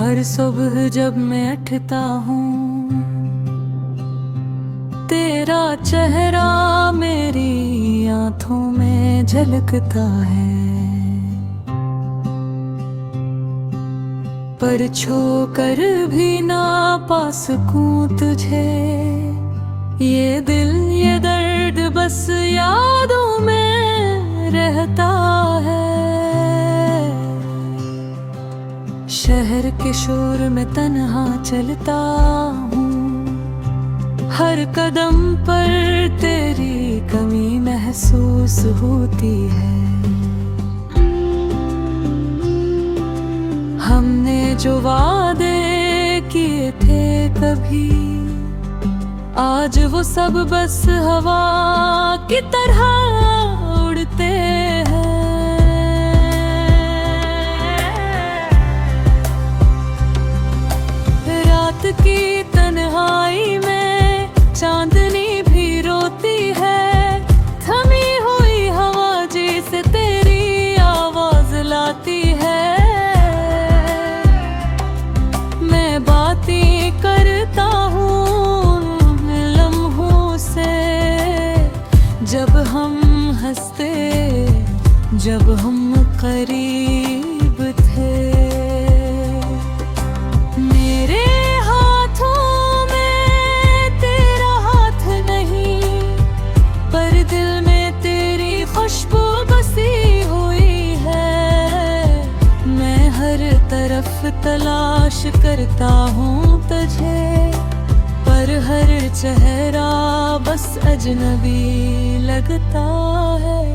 हर सुबह जब मैं उठता हूँ तेरा चेहरा मेरी आंखों में झलकता है, पर छू कर भी ना पा सकूं तुझे। ये दिल ये दर्द बस यादों में रहता है। शहर के शोर में तन्हा चलता हूँ, हर कदम पर तेरी कमी महसूस होती है। हमने जो वादे किए थे कभी, आज वो सब बस हवा की तरह उड़ते हैं। रात की तन्हाई में चांदनी भी रोती है, थमी हुई हवा जैसे तेरी आवाज लाती है। मैं बातें करता हूँ लम्हों से, जब हम हंसते, जब हम करीब थे। मेरे हाथों में तेरा हाथ नहीं, पर दिल में तेरी खुशबू बसी हुई है। मैं हर तरफ तलाश करता हूँ तुझे, पर हर चेहरा बस अजनबी लगता है।